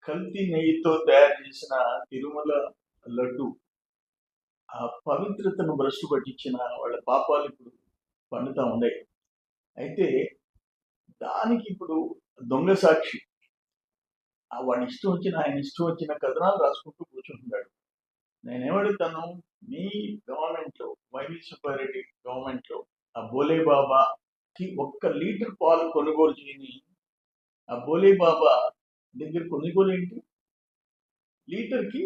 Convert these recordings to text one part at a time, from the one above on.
కల్తీ నెయ్యితో తయారు చేసిన తిరుమల లడ్డు ఆ పవిత్రతను భ్రష్టు పట్టించిన వాళ్ళ పాపాలు ఇప్పుడు పండుతా ఉన్నాయి. అయితే దానికి ఇప్పుడు దొంగ సాక్షి వాడి ఇష్టం వచ్చిన ఆయన ఇష్టం వచ్చిన కథనాలు రాసుకుంటూ కూర్చుంటున్నాడు. నేనేమడుగుతాను, మీ గవర్నమెంట్లో వైవి సుబ్బారెడ్డి గవర్నమెంట్లో ఆ బోలే బాబాకి 1 లీటర్ పాలు కొనుగోలు చేయని ఆ బోలే బాబా దగ్గర కొనుగోలు ఏంటి? లీటర్కి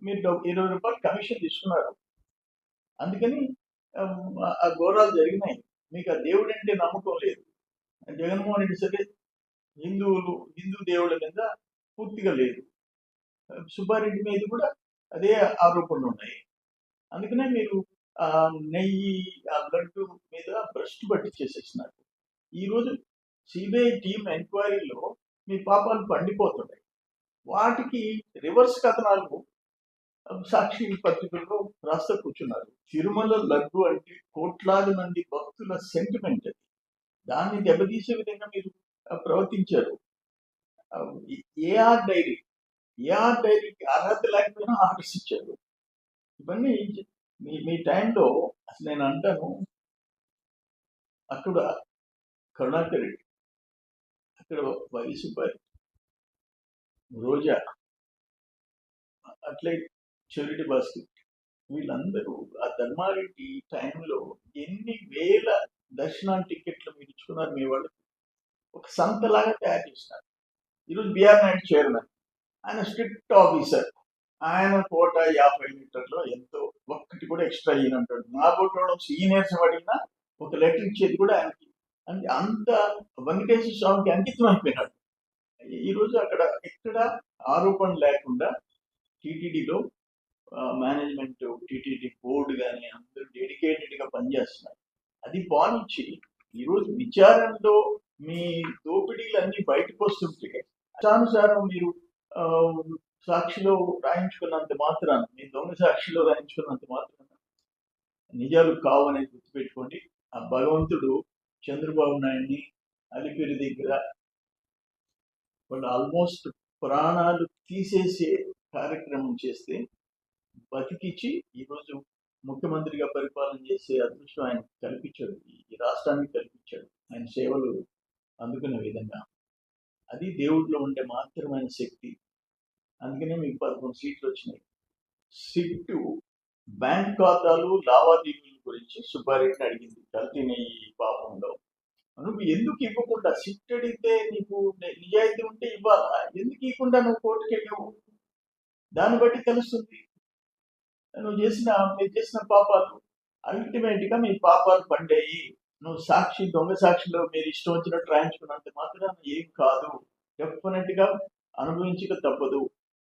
మీరు 20 రూపాయలు కమిషన్ తీసుకున్నారు. అందుకని ఆ ఘోరాలు జరిగినాయి. మీకు ఆ దేవుడు అంటే నమ్మకం లేదు. జగన్మోహన్ రెడ్డి సరే హిందూ దేవుళ్ళ మీద పూర్తిగా లేదు. సుబ్బారెడ్డి మీద కూడా అదే ఆరోపణలు ఉన్నాయి. అందుకనే మీరు ఆ నెయ్యి ఆ లడ్డు మీద భ్రష్టు పట్టి చేసేసినారు. ఈరోజు సిబిఐ టీం ఎంక్వైరీలో మీ పాపాలు పండిపోతున్నాయి. వాటికి రివర్స్ కథనాలు సాక్షి పత్రికల్లో రాస్తా కూర్చున్నారు. తిరుమల లడ్డు అంటే కోట్లాది మంది భక్తుల సెంటిమెంట్ అది. దాన్ని దెబ్బతీసే విధంగా మీరు ప్రవర్తించారు. ఏఆర్ డైరీకి అర్హత లేకపోయినా ఆర్డర్స్ ఇచ్చారు. ఇవన్నీ మీ టైంలో అసలు నేను అంటాను, అక్కడ కరుణాకర్ రెడ్డి, అక్కడ వైవి సుబ్బారెడ్డి, రోజా, అట్లే చెవిరెడ్డి భాస్కర్, వీళ్ళందరూ ఆ ధర్మారెడ్డి టైంలో ఎన్ని వేల దర్శనాల టికెట్లు మీరు ఇచ్చుకున్నారు. మీ వాళ్ళు ఒక సంతలాగా తయారు చేసినారు. ఈరోజు బిఆర్ నాయుడు చైర్మన్, ఆయన స్ట్రిక్ట్ ఆఫీసర్. ఆయన కోట 50 లీటర్లో ఎంతో ఒక్కటి కూడా ఎక్స్ట్రా ఇయ్యనంటాడు. నా కోట సీనియర్స్ అడిగినా ఒక లెటర్ ఇచ్చేది కూడా ఆయనకి. అంటే అంత వెంకటేశ్వర స్వామికి అంకితం అయిపోయినాడు. ఈరోజు అక్కడ ఎక్కడ ఆరోపణ లేకుండా టీటీడీలో మేనేజ్మెంట్, టీటీడీ బోర్డు కానీ అందరూ డెడికేటెడ్గా పనిచేస్తున్నారు. అది పాలించి ఈరోజు విచారణలో మీ దోపిడీలన్నీ బయటకు వస్తుంటే ఇష్టానుసారం మీరు సాక్షిలో రాయించుకున్నంత మాత్రాన, మీ దొంగ సాక్షిలో రాయించుకున్నంత మాత్రాన నిజాలు కావు అనేది గుర్తుపెట్టుకోండి. ఆ భగవంతుడు చంద్రబాబు నాయుడిని అలిపిరి దగ్గర వాళ్ళు ఆల్మోస్ట్ ప్రాణాలు తీసేసే కార్యక్రమం చేస్తే బతికిచ్చి ఈరోజు ముఖ్యమంత్రిగా పరిపాలన చేసే అదృష్టం ఆయన కల్పించాడు, ఈ రాష్ట్రానికి కల్పించాడు ఆయన సేవలు అందుకునే విధంగా. అది దేవుడిలో ఉండే మాత్రమైన శక్తి. అందుకనే మీకు 11 సీట్లు వచ్చినాయి. సిట్టు బ్యాంక్ ఖాతాలు లావాదేవీల గురించి సుబ్బారెడ్డిని అడిగింది కల్తీ నెయ్యి పాపంలో. నువ్వు ఎందుకు ఇవ్వకుండా, సిట్ అడిగితే నీకు నిజాయితీ ఉంటే ఇవ్వాలా? ఎందుకు ఇవ్వకుండా నువ్వు కోర్టుకి వెళ్ళావు? దాన్ని బట్టి తెలుస్తుంది మీరు చేసిన పాపాలు. అల్టిమేట్ గా మీ పాపాలు పండాయి. నువ్వు దొంగ సాక్షిలో మీరు ఇష్టం వచ్చినట్టు రాయించుకున్నంత మాత్రం ఏం కాదు. డెఫినెట్ గా అనుభవించక తప్పదు.